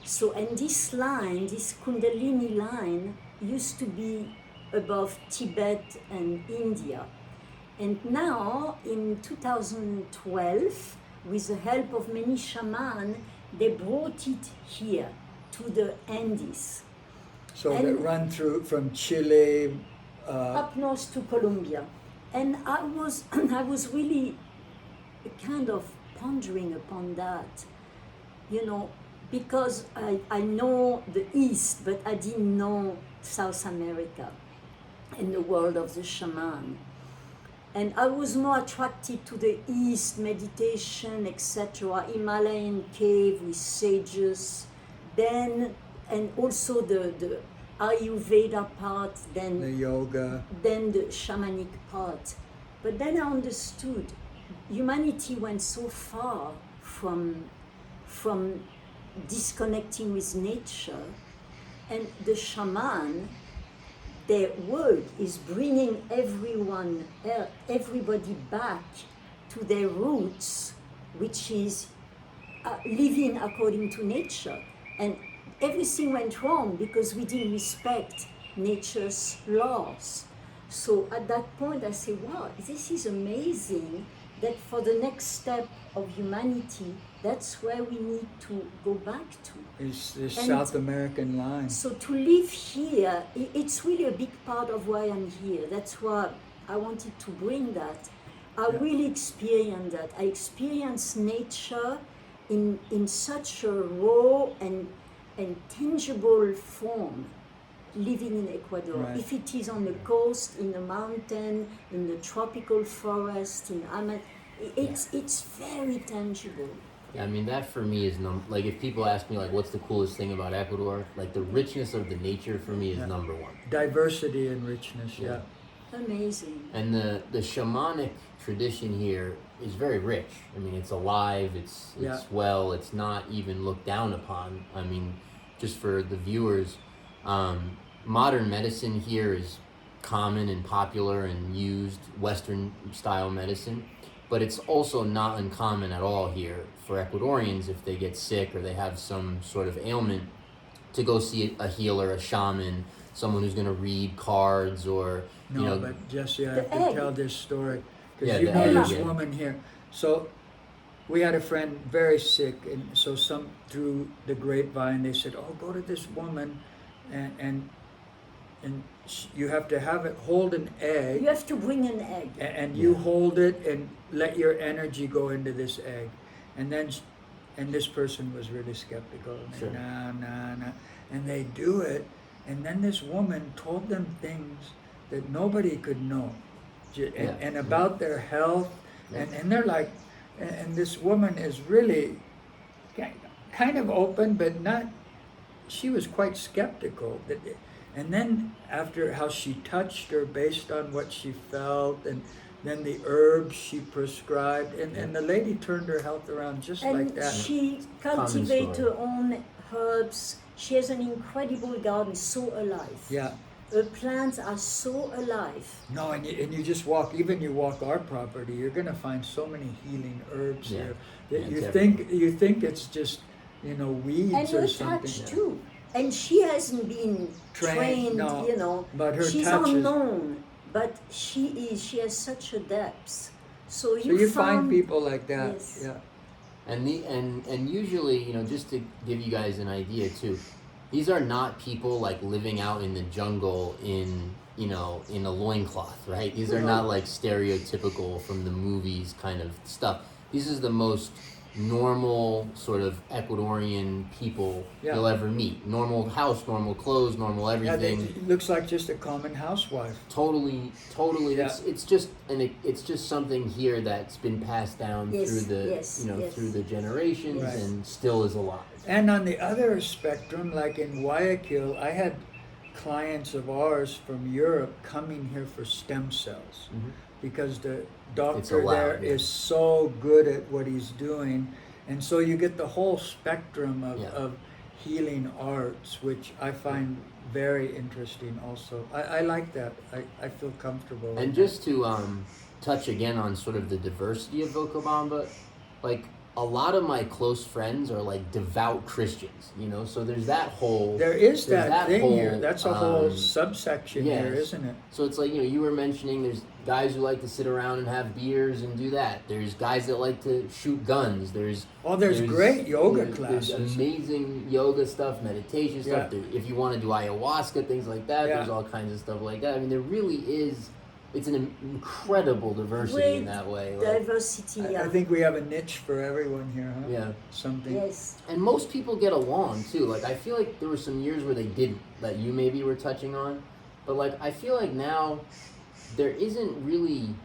So, and this line, this Kundalini line, used to be above Tibet and India. And now, in 2012, with the help of many shamans, they brought it here to the Andes, So And- that run through from Chile. up north to Colombia. And I was really kind of pondering upon that, you know, because I know the East, but I didn't know South America and the world of the shaman. And I was more attracted to the East, meditation, etc., Himalayan cave with sages, then, and also the Ayurveda part, then The yoga. then the shamanic part. But then I understood humanity went so far from disconnecting with nature, and the shaman, their work is bringing everybody back to their roots, which is living according to nature. And everything went wrong because we didn't respect nature's laws. So at that point I say, wow, this is amazing, that for the next step of humanity, that's where we need to go back to. Is this And- South American line. So to live here, it's really a big part of why I'm here. That's why I wanted to bring that. I Yeah. really experienced that. I experienced nature in such a raw and tangible form living in Ecuador. Right. If it is on the coast, in the mountain, in the tropical forest, it's very tangible. Yeah, I mean that for me is like if people ask me like what's the coolest thing about Ecuador, like the richness of the nature for me is Yeah. number one. Diversity and richness, yeah. Amazing. And the shamanic tradition here is very rich. I mean, it's alive. It's Yeah. well. It's not even looked down upon. I mean, just for the viewers, modern medicine here is common and popular and used, Western style medicine, but it's also not uncommon at all here for Ecuadorians if they get sick or they have some sort of ailment to go see a healer, a shaman, someone who's going to read cards or No, you know. but Jesse, I The have to egg. tell this story. Yeah, Because you the know egg, this yeah. woman here. So we had a friend very sick, and so through the grapevine, they said, oh, go to this woman, and you have to hold an egg. You have to bring an egg. And you Yeah. hold it and let your energy go into this egg. And then, and this person was really skeptical. Sure. Nah. And they do it, And then this woman told them things that nobody could know, and about their health, and they're like, and this woman is really kind of open, but not. She was quite skeptical. And then after how she touched her based on what she felt, and then the herbs she prescribed, and the lady turned her health around just like that. And she cultivates her own herbs. She has an incredible garden, so alive. Yeah. Her plants are so alive. No, and you just walk, even you walk our property, you're going to find so many healing herbs here that you think it's just, weeds and or her something. touch too. And she hasn't been trained, no, but her she's touch unknown, but she has such a depth. So you find people like that. Yes. Yeah. And usually, just to give you guys an idea too, these are not people like living out in the jungle in a loincloth, right? These are not like stereotypical from the movies kind of stuff. This is the most normal sort of Ecuadorian people you'll ever meet. Normal house, normal clothes, normal everything. Yeah, it looks like just a common housewife. Totally. Yeah. It's just something here that's been passed down through the through the generations and still is alive. And on the other spectrum, like in Guayaquil, I had clients of ours from Europe coming here for stem cells because the doctor there is so good at what he's doing. And so you get the whole spectrum of healing arts, which I find very interesting also. I like that. I feel comfortable. And just to touch again on sort of the diversity of Vilcabamba, like a lot of my close friends are like devout Christians, so there's that whole... There is that thing whole, here. That's a whole subsection here, isn't it? So it's like, you were mentioning there's guys who like to sit around and have beers and do that. There's guys that like to shoot guns. There's great yoga classes. There's amazing yoga stuff, meditation stuff. If you want to do ayahuasca, things like that, there's all kinds of stuff like that. I mean, there really is... It's an incredible diversity in that way. Diversity, I think we have a niche for everyone here, huh? Yeah. Something. Yes. And most people get along, too. Like, I feel like there were some years where they didn't, that you maybe were touching on. But, like, I feel like now there isn't really...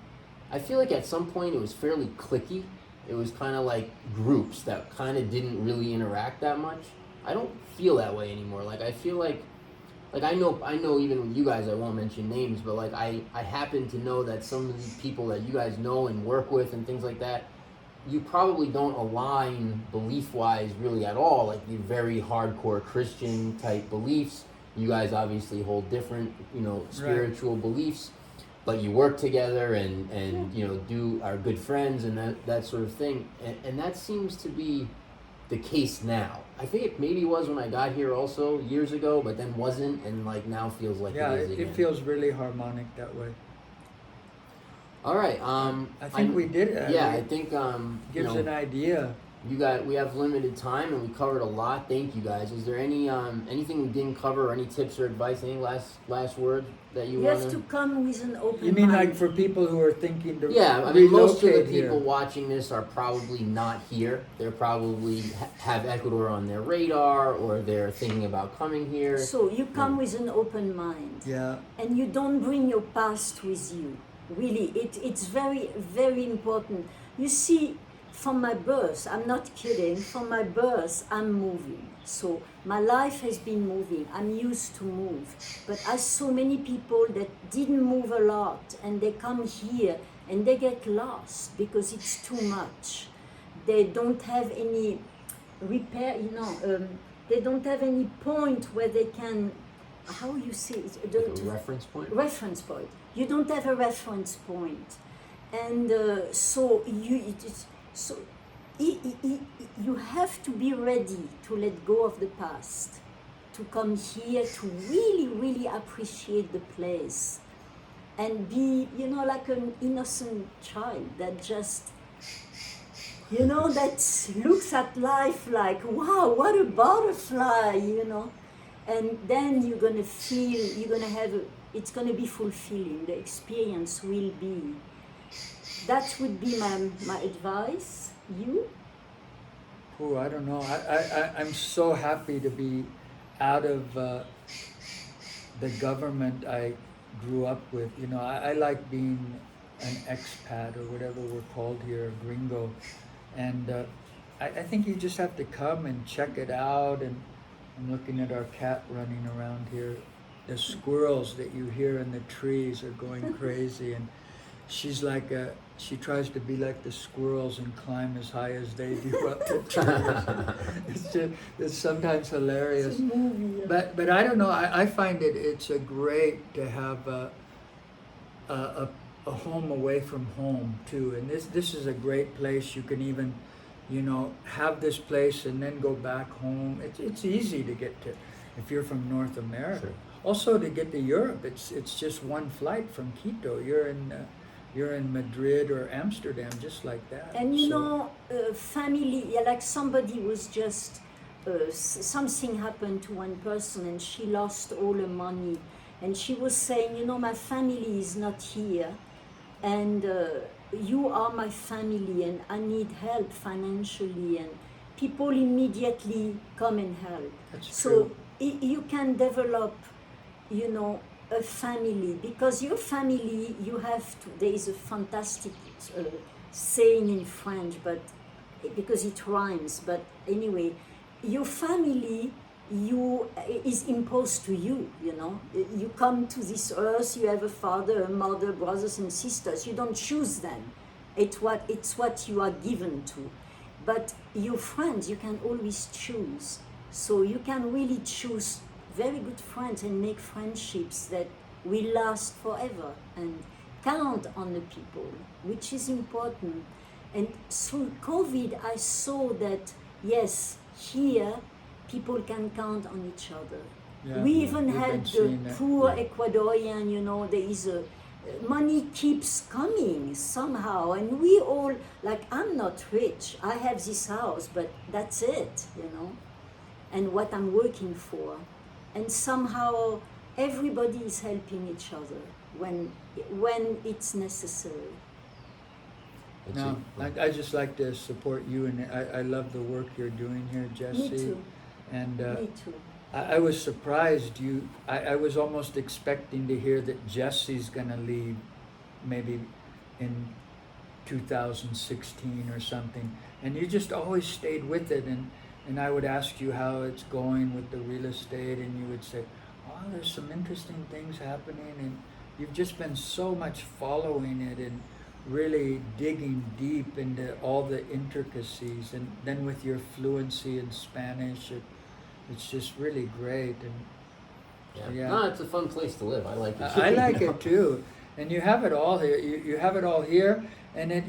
I feel like at some point it was fairly cliquey. It was kind of like groups that kind of didn't really interact that much. I don't feel that way anymore. Like, I feel like I know even with you guys, I won't mention names, but like I happen to know that some of the people that you guys know and work with and things like that, you probably don't align belief-wise really at all. Like you're very hardcore Christian type beliefs. You guys obviously hold different, spiritual beliefs, but you work together and are good friends and that sort of thing. And that seems to be the case now. I think it maybe was when I got here also years ago, but then wasn't, and like now feels like it is again. It feels really harmonic that way. All right. I think we did it. Yeah, I think gives an idea. We have limited time and we covered a lot. Thank you guys. Is there anything we didn't cover or any tips or advice? Any last word that you want to... have to come with an open mind. You mean like for people who are thinking to I mean most of the people here. watching this are probably not here. They're probably have Ecuador on their radar or they're thinking about coming here. So you come with an open mind. Yeah. And you don't bring your past with you. Really, it's very, very important. You see, from my birth, I'm not kidding, from my birth, I'm moving. So my life has been moving. I'm used to move. But I saw many people that didn't move a lot and they come here and they get lost because it's too much. They don't have any repair, they don't have any point where they can, how you say it? Like a reference point? Reference point. You don't have a reference point. And so you have to be ready to let go of the past, to come here to really, really appreciate the place and be, like an innocent child that just, that looks at life like, wow, what a butterfly, And then you're going to feel, it's going to be fulfilling. The experience will be. That would be my advice. You? Oh, I don't know. I'm so happy to be out of the government I grew up with. You know, I like being an expat or whatever we're called here, a gringo. And I think you just have to come and check it out. And I'm looking at our cat running around here. The squirrels that you hear in the trees are going crazy. And she's like she tries to be like the squirrels and climb as high as they do up the trees. It's sometimes hilarious. It's a movie. But I don't know. I find it's a great to have a home away from home too. And this is a great place. You can even, you know, have this place and then go back home. It's easy to get to if you're from North America. Sure. Also to get to Europe, it's just one flight from Quito. You're in Madrid or Amsterdam, just like that. And you know, family, yeah, like somebody was just, something happened to one person and she lost all her money. And she was saying, you know, my family is not here. And you are my family and I need help financially. And people immediately come and help. That's So true. you can develop, you know, a family, because your family, you have to, there is a fantastic saying in French, but because it rhymes, but anyway, your family is imposed to you, you know. You come to this earth, you have a father, a mother, brothers and sisters. You don't choose them. It's what you are given to. But your friends, you can always choose. So you can really choose very good friends and make friendships that will last forever and count on the people, which is important. And through COVID, I saw that, yes, here people can count on each other. Yeah, We even we've had been the seeing it. poor Ecuadorian, you know, there is a money keeps coming somehow, and we all, like, I'm not rich, I have this house, but that's it, you know, and what I'm working for. And somehow everybody is helping each other when it's necessary. No, I just like to support you, and I love the work you're doing here, Jesse. Me too. And Me too. I was surprised. I was almost expecting to hear that Jesse's gonna leave, maybe in 2016 or something. And you just always stayed with it. And I would ask you how it's going with the real estate, and you would say, "Oh, there's some interesting things happening." And you've just been so much following it and really digging deep into all the intricacies. And then with your fluency in Spanish, it's just really great. And Yeah. No, it's a fun place to live. I like it. I like it too. And you have it all here. You have it all here. And it,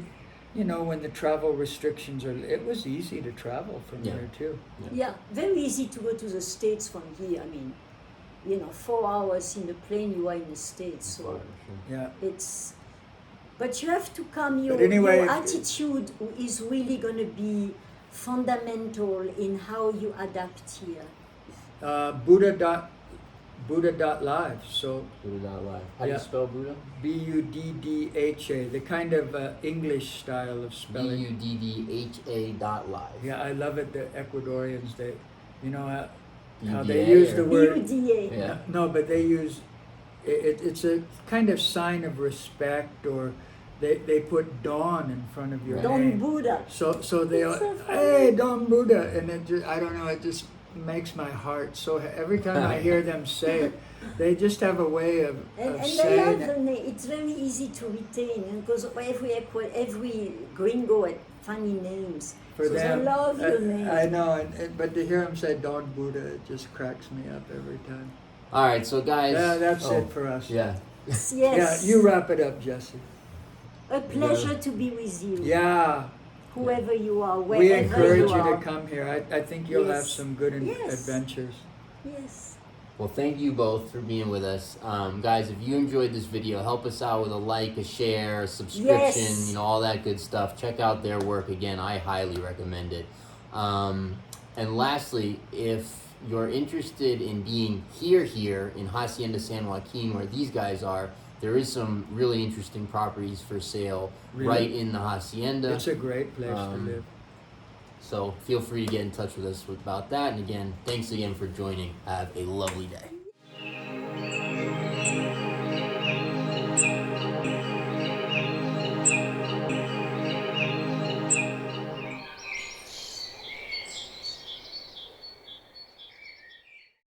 you know, when the travel restrictions it was easy to travel from Yeah. here too. Yeah, very easy to go to the States from here. I mean, you know, 4 hours in the plane, you are in the States. So Yeah. it's, but you have to come, your anyway, your attitude is really going to be fundamental in how you adapt here. Buddha.live. So Buddha.live. How do Yeah. you spell Buddha? Buddha, the kind of English style of spelling. Buddha.live. Yeah, I love it. The Ecuadorians, you know how BDA they use the or- word. BUDA. Yeah. No, but they use it's a kind of sign of respect, or they put Don in front of your Right. Don name. Buddha. So they It's so funny. hey, Don Buddha, and it just, I don't know, it just makes my heart so every time I hear them say it, they just have a way of And they saying love it. the name. It's very easy to retain, because every gringo had funny names. For so them, they love your name. I know, but to hear them say Don Buddha, it just cracks me up every time. All right, so guys. Yeah, that's oh, it for us. Yeah. Yes. Yeah, you wrap it up, Jesse. A pleasure to be with you. Yeah, Whoever you are, we wherever encourage you are. to come here. I think you'll have Yes. some good Yes. adventures. Yes. Well, thank you both for being with us. Guys, if you enjoyed this video, help us out with a like, a share, a subscription, Yes. you know, all that good stuff. Check out their work. Again, I highly recommend it. And lastly, if you're interested in being here in Hacienda San Joaquin, where these guys are, there is some really interesting properties for sale Really? right in the Hacienda. It's a great place to live. So feel free to get in touch with us about that. And again, thanks again for joining. Have a lovely day.